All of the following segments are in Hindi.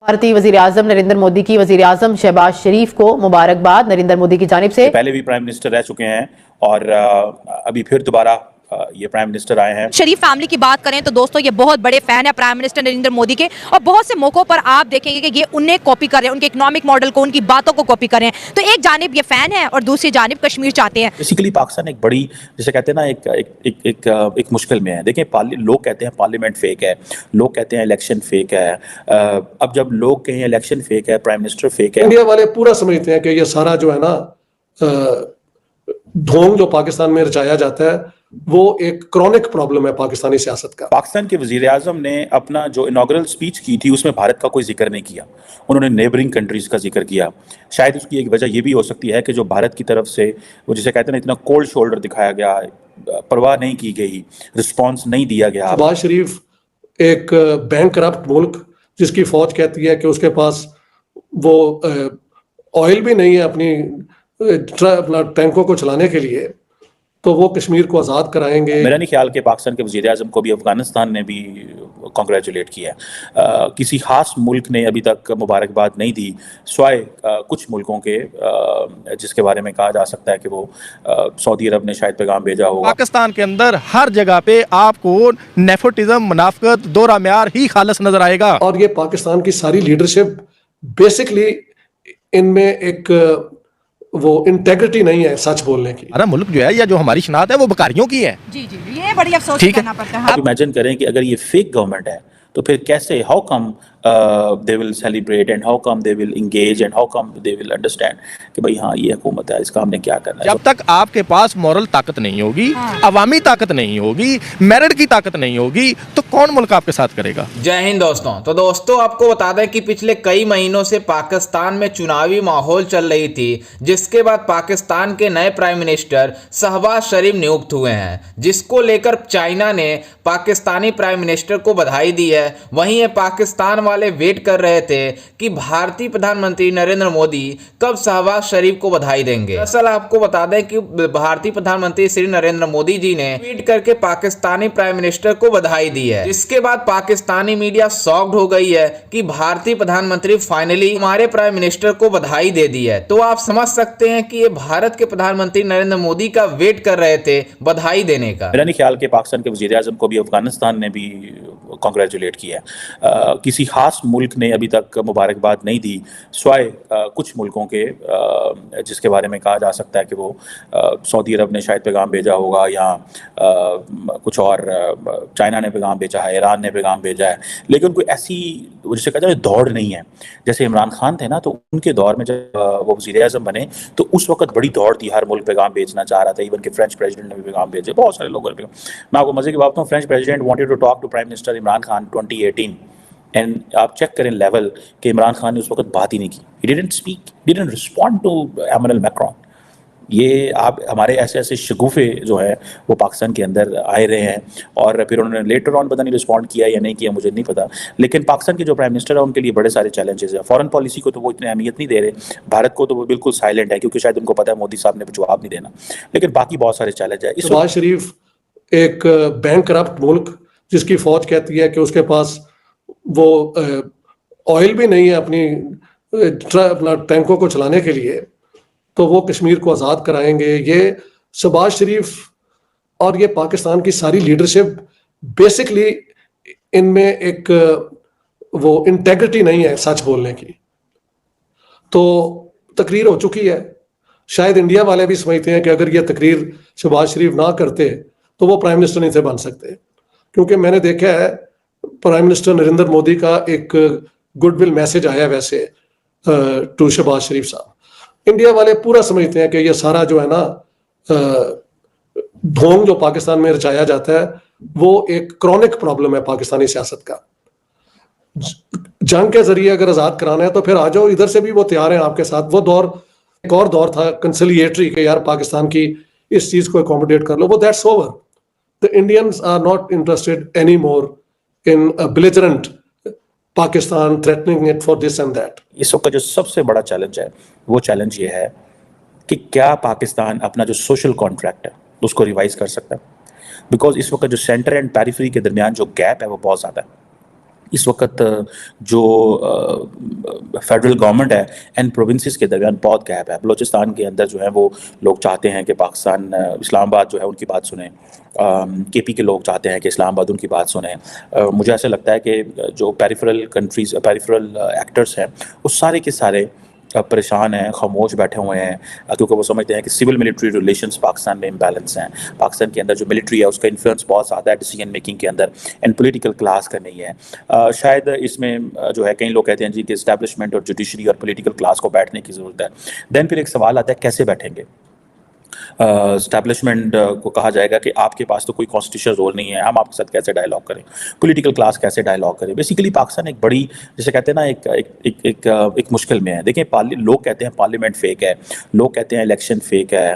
भारतीय वज़ीर-ए-आज़म नरेंद्र मोदी की वज़ीर-ए-आज़म शहबाज शरीफ को मुबारकबाद। नरेंद्र मोदी की जानिब से पहले भी प्राइम मिनिस्टर रह चुके हैं और अभी फिर दोबारा ये प्राइम मिनिस्टर आए हैं। शरीफ फैमिली की बात करें तो दोस्तों ये बहुत बड़े फैन है प्राइम मिनिस्टर नरेंद्र मोदी के, और बहुत से मौकों पर आप देखेंगे कि ये उन्हें कॉपी कर रहे हैं, उनके इकोनॉमिक मॉडल को, उनकी बातों को कॉपी कर रहे हैं। तो एक जानिब ये फैन है और दूसरी जानिब कश्मीर चाहते हैं। बेसिकली पाकिस्तान एक बड़ी, जैसे कहते हैं ना, एक मुश्किल में है। देखें, लोग कहते हैं पार्लियामेंट फेक है, लोग कहते हैं इलेक्शन फेक है। अब जब लोग कहें इलेक्शन फेक है, प्राइम मिनिस्टर फेक है, इंडिया वाले पूरा समझते हैं कि ये सारा जो है ना ढोंग जो पाकिस्तान में रचाया जाता है वो एक क्रॉनिक प्रॉब्लम है पाकिस्तानी सियासत का। पाकिस्तान के वजीर आजम ने अपना जो इनॉग्रल स्पीच की थी उसमें भारत का कोई जिक्र नहीं किया, उन्होंने नेबरिंग कंट्रीज का जिक्र किया। शायद उसकी एक वजह यह भी हो सकती है कि जो भारत की तरफ से वो जिसे कहते हैं ना, इतना कोल्ड शोल्डर दिखाया गया, परवाह नहीं की गई, रिस्पॉन्स नहीं दिया गया। शहबाज शरीफ एक बैंक करप्ट मुल्क जिसकी फौज कहती है कि उसके पास वो ऑयल भी नहीं है अपना टैंकों को चलाने के लिए, तो वो कश्मीर को आज़ाद कराएंगे। मेरा नहीं ख्याल कि पाकिस्तान के वज़ीर आज़म को भी अफगानिस्तान ने भी कॉन्ग्रेचुलेट किया है। किसी खास मुल्क ने अभी तक मुबारकबाद नहीं दी, स्वाय कुछ मुल्कों के जिसके बारे में कहा जा सकता है कि वो सऊदी अरब ने शायद पैगाम भेजा होगा। पाकिस्तान के अंदर हर जगह पे आपको नेपोटिज्म, मुनाफिकत, दोहरा म्यार ही खालस नजर आएगा। और ये पाकिस्तान की सारी लीडरशिप बेसिकली इनमें एक वो इंटेग्रिटी नहीं है सच बोलने की। हमारा मुल्क जो है या जो हमारी शनाख्त है वो बकारियों की है। जी जी, ये बड़ी अफसोस करना पड़ता है। आप इमेजिन करें कि अगर ये फेक गवर्नमेंट है तो फिर कैसे, how come they will celebrate and how come they will engage and how come they will understand कि भाई हाँ ये हुकूमत है, इसका हमने क्या करना है। जब तक आपके पास मॉरल ताकत नहीं होगी, अवामी ताकत नहीं होगी, मेरिट की ताकत नहीं होगी, तो कौन मुल्क आपके साथ करेगा। जय हिंद दोस्तों। तो दोस्तों आपको बता दें कि पिछले कई महीनों से पाकिस्तान में चुनावी माहौल चल रही थी, जिसके बाद पाकिस्तान के नए प्राइम मिनिस्टर शहबाज शरीफ नियुक्त हुए हैं, जिसको लेकर चाइना ने पाकिस्तानी प्राइम मिनिस्टर को बधाई दी है। वहीं ये पाकिस्तान वाले वेट कर रहे थे कि भारतीय प्रधानमंत्री नरेंद्र मोदी कब शहबाज शरीफ को बधाई देंगे। दरअसल आपको बता दें कि भारतीय प्रधानमंत्री श्री नरेंद्र मोदी जी ने ट्वीट करके पाकिस्तानी प्राइम मिनिस्टर को बधाई दी है। इसके बाद पाकिस्तानी मीडिया शॉक्ड हो गई है कि भारतीय प्रधानमंत्री फाइनली हमारे प्राइम मिनिस्टर को बधाई दे दी है। तो आप समझ सकते हैं कि ये भारत के प्रधानमंत्री नरेंद्र मोदी का वेट कर रहे थे बधाई देने का। मेरा नहीं ख्याल कि पाकिस्तान के वज़ीर आज़म को भी अफगानिस्तान ने भी कॉन्ग्रेचुलेट किया है। किसी खास मुल्क ने अभी तक मुबारकबाद नहीं दी, स्वाय कुछ मुल्कों के जिसके बारे में कहा जा सकता है कि वो सऊदी अरब ने शायद पैगाम भेजा होगा, या कुछ और चाइना ने पैगाम भेजा है, ईरान ने पैगाम भेजा है। लेकिन कोई ऐसी जिसे कहते हैं दौड़ नहीं है। जैसे इमरान खान थे ना, तो उनके दौर में जब वो वज़ीर आज़म बने तो उस वक्त बड़ी दौड़ थी, हर मुल्क पैगाम भेजना चाह रहा था। इवन कि फ्रेंच प्रेसिडेंट ने भी पैगाम भेजे, बहुत सारे लोगों ने पैगाम। मैं आपको मजे की बात बताऊं, French president wanted to talk to prime minister Imran Khan 2018 and आप चेक करें लेवल कि इमरान खान ने उस वक्त बात ही नहीं की। He didn't speak, didn't respond to Emmanuel Macron. ये आप हमारे ऐसे ऐसे शगुफे जो है वो पाकिस्तान के अंदर आए रहे हैं, और फिर उन्होंने लेटर ऑन पता नहीं रिस्पॉन्ड किया या नहीं किया, मुझे नहीं पता। लेकिन पाकिस्तान के जो प्राइम मिनिस्टर है उनके लिए बड़े सारे चैलेंजेस हैं। फॉरेन पॉलिसी को तो वो इतनी अहमियत नहीं दे रहे, भारत को तो वो बिल्कुल साइलेंट है, क्योंकि शायद उनको पता है मोदी साहब ने जवाब नहीं देना। लेकिन बाकी बहुत सारे चैलेंज है। शहबाज शरीफ एक बैंक करप्ट मुल्क जिसकी फौज कहती है कि उसके पास वो ऑयल भी नहीं है अपना टैंकों को चलाने के लिए, तो वो कश्मीर को आज़ाद कराएंगे। ये शहबाज शरीफ और ये पाकिस्तान की सारी लीडरशिप बेसिकली इनमें एक वो इंटेग्रिटी नहीं है सच बोलने की। तो तकरीर हो चुकी है। शायद इंडिया वाले भी समझते हैं कि अगर ये तकरीर शहबाज शरीफ ना करते तो वो प्राइम मिनिस्टर नहीं थे बन सकते, क्योंकि मैंने देखा है प्राइम मिनिस्टर नरेंद्र मोदी का एक गुडविल मैसेज आया वैसे टू शहबाज शरीफ साहब। इंडिया वाले पूरा समझते हैं कि ये सारा जो है ना ढोंग जो पाकिस्तान में रचाया जाता है वो एक क्रॉनिक प्रॉब्लम है पाकिस्तानी सियासत का। जंग के जरिए अगर आजाद कराना है तो फिर आ जाओ, इधर से भी वो तैयार हैं आपके साथ। वो दौर एक और दौर था कंसिलिएटरी के, यार पाकिस्तान की इस चीज को अकोमोडेट कर लो, वो that's over. The Indians are not interested any more in belligerent Pakistan threatening it for this and that. इस वक्त जो सबसे बड़ा चैलेंज है वो चैलेंज ये है कि क्या पाकिस्तान अपना जो सोशल कॉन्ट्रैक्ट है उसको रिवाइज कर सकता है। बिकॉज इस वक्त जो सेंटर एंड पेरिफेरी के दरमियान जो गैप है वो बहुत ज़्यादा है। इस वक्त जो फेडरल गवर्नमेंट है एंड प्रोविंसेस के दरमियान बहुत गैप है। बलूचिस्तान के अंदर जो है वो लोग चाहते हैं कि पाकिस्तान इस्लामाबाद जो है उनकी बात सुने, केपी के लोग चाहते हैं कि इस्लामाबाद उनकी बात सुने। मुझे ऐसा लगता है कि जो पेरिफेरल कंट्रीज, पेरिफेरल एक्टर्स हैं, वो सारे के सारे परेशान हैं, खामोश बैठे हुए हैं, क्योंकि वो समझते हैं कि सिविल मिलिट्री रिलेशंस पाकिस्तान में इम्बैलेंस हैं। पाकिस्तान के अंदर जो मिलिट्री है उसका इन्फ्लुएंस बहुत ज़्यादा है डिसीजन मेकिंग के अंदर, एंड पॉलिटिकल क्लास का नहीं है। शायद इसमें जो है कई लोग कहते हैं जी कि इस्टेब्लिशमेंट और जुडिशरी और पॉलिटिकल क्लास को बैठने की ज़रूरत है। देन फिर एक सवाल आता है कैसे बैठेंगे। स्टैब्लिशमेंट को कहा जाएगा कि आपके पास तो कोई कॉन्स्टिट्यूशनल रोल नहीं है, हम आपके साथ कैसे डायलॉग करें, पॉलिटिकल क्लास कैसे डायलॉग करें। बेसिकली पाकिस्तान एक बड़ी, जैसे कहते हैं ना, एक मुश्किल में है। देखें, लोग कहते हैं पार्लियामेंट फेक है, लोग कहते हैं इलेक्शन फेक है।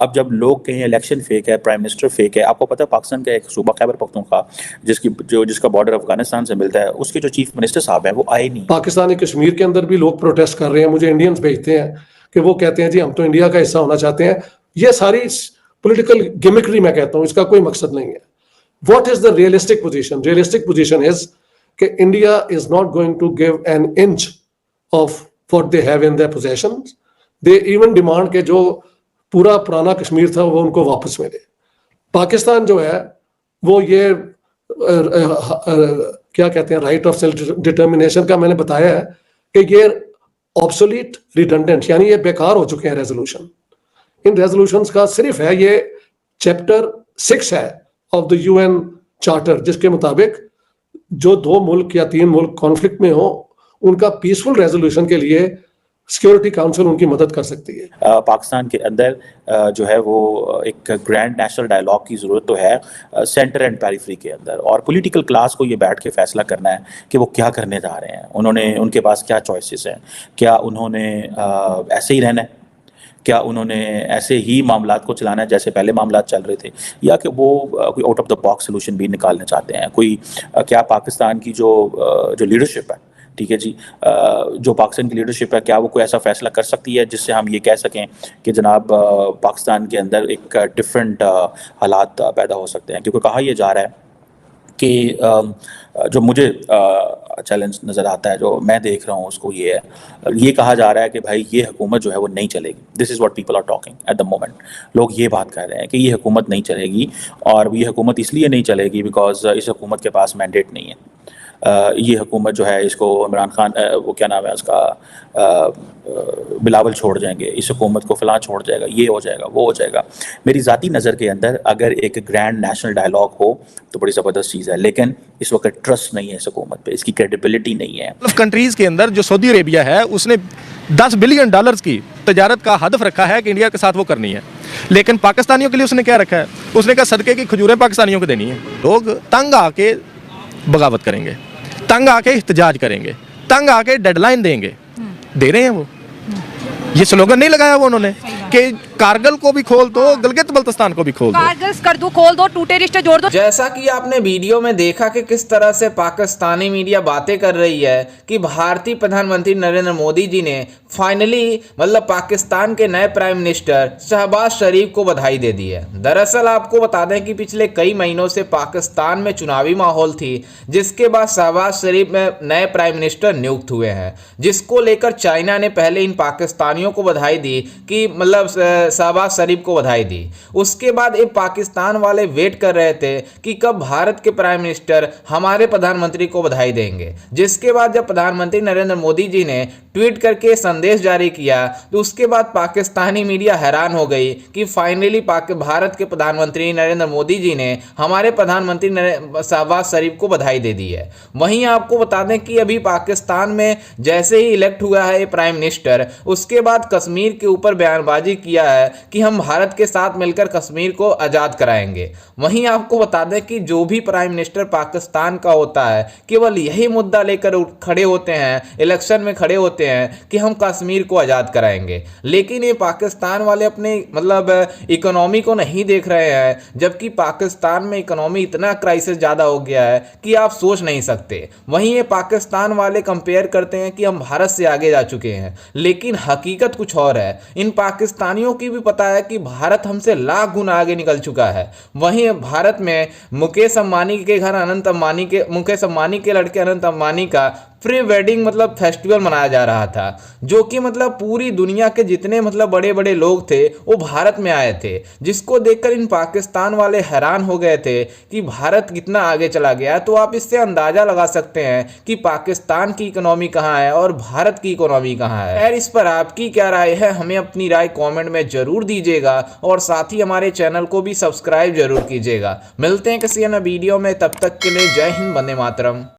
अब जब लोग कहें इलेक्शन फेक है, प्राइम मिनिस्टर फेक है, आपको पता है पाकिस्तान का एक सूबा खैबर पख्तूनख्वा जिसका बॉर्डर अफगानिस्तान से मिलता है, उसके जो चीफ मिनिस्टर साहब हैं वो आए नहीं। पाकिस्तानी कश्मीर के अंदर भी लोग प्रोटेस्ट कर रहे हैं, मुझे इंडियंस भेजते हैं कि वो कहते हैं जी हम तो इंडिया का हिस्सा होना चाहते हैं। ये सारी पॉलिटिकल गिमिक्री मैं कहता हूं, इसका कोई मकसद नहीं है। What is the realistic position? Realistic position is कि India is not going to give an inch of what they have in their possession. They even demand के जो पूरा पुराना कश्मीर था वो उनको वापस मिले। पाकिस्तान जो है वो ये क्या कहते हैं, राइट ऑफ सेल्फ डिटर्मिनेशन का मैंने बताया है कि ये ऑब्सोलीट, रिडंडेंट, यानी ये बेकार हो चुके हैं रेजोल्यूशन। इन रेजोल्यूशंस का सिर्फ है ये चैप्टर 6 है ऑफ द यूएन चार्टर, जिसके मुताबिक जो 2 मुल्क या 3 मुल्क कॉन्फ्लिक्ट में हो उनका पीसफुल रेजोल्यूशन के लिए सिक्योरिटी काउंसिल उनकी मदद कर सकती है। पाकिस्तान के अंदर जो है वो एक ग्रैंड नेशनल डायलॉग की ज़रूरत तो है सेंटर एंड पेरिफेरी के अंदर, और पॉलिटिकल क्लास को ये बैठ के फैसला करना है कि वो क्या करने जा रहे हैं। उनके पास क्या चॉइसेस हैं, क्या उन्होंने ऐसे ही रहना है, क्या उन्होंने ऐसे ही मामलात को चलाना है जैसे पहले मामलात चल रहे थे, या कि वो कोई out of the box solution भी निकालना चाहते हैं। क्या पाकिस्तान की जो लीडरशिप है, ठीक है जी, जो पाकिस्तान की लीडरशिप है, क्या वो कोई ऐसा फैसला कर सकती है जिससे हम ये कह सकें कि जनाब पाकिस्तान के अंदर एक डिफरेंट हालात पैदा हो सकते हैं। क्योंकि कहा यह जा रहा है कि जो मुझे चैलेंज नज़र आता है, जो मैं देख रहा हूँ, उसको ये है, ये कहा जा रहा है कि भाई ये हुकूमत जो है वो नहीं चलेगी। This is what people are talking at the moment. लोग ये बात कर रहे हैं कि ये हुकूमत नहीं चलेगी, और ये हुकूमत इसलिए नहीं चलेगी बिकॉज इस हुकूमत के पास मैंडेट नहीं है। ये हुकूमत जो है, इसको इमरान खान, वो क्या नाम है उसका, बिलावल छोड़ जाएंगे, इस हुकूमत को फ़लाँ छोड़ जाएगा, ये हो जाएगा, वो हो जाएगा। मेरी ज़ाती नज़र के अंदर अगर एक ग्रैंड नेशनल डायलॉग हो तो बड़ी ज़बरदस्त चीज़ है, लेकिन इस वक्त ट्रस्ट नहीं है इस हुकूमत पे, इसकी क्रेडिबिलिटी नहीं है। कंट्रीज़ के अंदर जो सऊदी अरेबिया है उसने $10 बिलियन की तजारत का हदफ रखा है कि इंडिया के साथ वो करनी है, लेकिन पाकिस्तानियों के लिए उसने क्या रखा है? उसने कहा सदके की खजूरें पाकिस्तानियों को देनी है। लोग तंग आके बगावत करेंगे, तंग आके एहतजाज करेंगे, तंग आके डेडलाइन देंगे, दे रहे हैं वो। ये स्लोगन नहीं लगाया वो उन्होंने कि कारगिल को भी खोल दो, गिलगित बल्तिस्तान को भी खोल दो, कारगिल कर दो, खोल दो, टूटे रिश्ते जोड़ दो। जैसा कि आपने वीडियो में देखा कि किस तरह से पाकिस्तानी मीडिया बातें कर रही है कि भारतीय प्रधानमंत्री नरेंद्र मोदी जी ने फाइनली मतलब पाकिस्तान के नए प्राइम मिनिस्टर शहबाज शरीफ को बधाई दे दी है। दरअसल आपको बता दें कि पिछले कई महीनों से पाकिस्तान में चुनावी माहौल थी, जिसके बाद शहबाज शरीफ में नए प्राइम मिनिस्टर नियुक्त हुए हैं, जिसको लेकर चाइना ने पहले इन पाकिस्तानियों को बधाई दी कि मतलब शहबाज शरीफ को बधाई दी। उसके बाद ये पाकिस्तान वाले वेट कर रहे थे कि कब भारत के प्राइम मिनिस्टर हमारे प्रधानमंत्री को बधाई देंगे, जिसके बाद जब प्रधानमंत्री नरेंद्र मोदी जी ने ट्वीट करके संदेश जारी किया तो उसके बाद पाकिस्तानी मीडिया हैरान हो गई कि फाइनली भारत के प्रधानमंत्री नरेंद्र मोदी जी ने हमारे प्रधानमंत्री शहबाज शरीफ को बधाई दे दी है। वहीं आपको बता दें कि अभी पाकिस्तान में जैसे ही इलेक्ट हुआ है प्राइम मिनिस्टर, उसके बाद कश्मीर के ऊपर बयानबाजी किया है कि हम भारत के साथ मिलकर कश्मीर को आज़ाद कराएंगे। वहीं आपको बता दें कि जो भी प्राइम मिनिस्टर पाकिस्तान का होता है केवल यही मुद्दा लेकर खड़े होते हैं, इलेक्शन में खड़े होते हैं कि हम कश्मीर को आज़ाद कराएंगे। लेकिन ये पाकिस्तान वाले अपने मतलब इकोनॉमी को नहीं देख रहे हैं, जबकि पाकिस्तान में इकोनॉमी इतना क्राइसिस ज़्यादा हो गया है कि आप सोच नहीं सकते। वहीं ये पाकिस्तान वाले कंपेयर करते हैं कि हम भारत से आगे जा चुके हैं, लेकिन हकीकत कुछ और है। इन पाकिस्तानियों की भी पता है कि भारत हमसे लाख गुना आगे निकल चुका है। वहीं भारत में मुकेश अंबानी के घर मुकेश अंबानी के लड़के अनंत अंबानी का प्री वेडिंग मतलब फेस्टिवल मनाया जा रहा था, जो कि मतलब पूरी दुनिया के जितने मतलब बड़े बड़े लोग थे वो भारत में आए थे, जिसको देखकर इन पाकिस्तान वाले हैरान हो गए थे कि भारत कितना आगे चला गया। तो आप इससे अंदाजा लगा सकते हैं कि पाकिस्तान की इकोनॉमी कहाँ है और भारत की इकोनॉमी कहाँ है। खैर, इस पर आपकी क्या राय है, हमें अपनी राय कॉमेंट में जरूर दीजिएगा और साथ ही हमारे चैनल को भी सब्सक्राइब जरूर कीजिएगा। मिलते हैं किसी अन्य वीडियो में, तब तक के लिए जय हिंद, वंदे मातरम।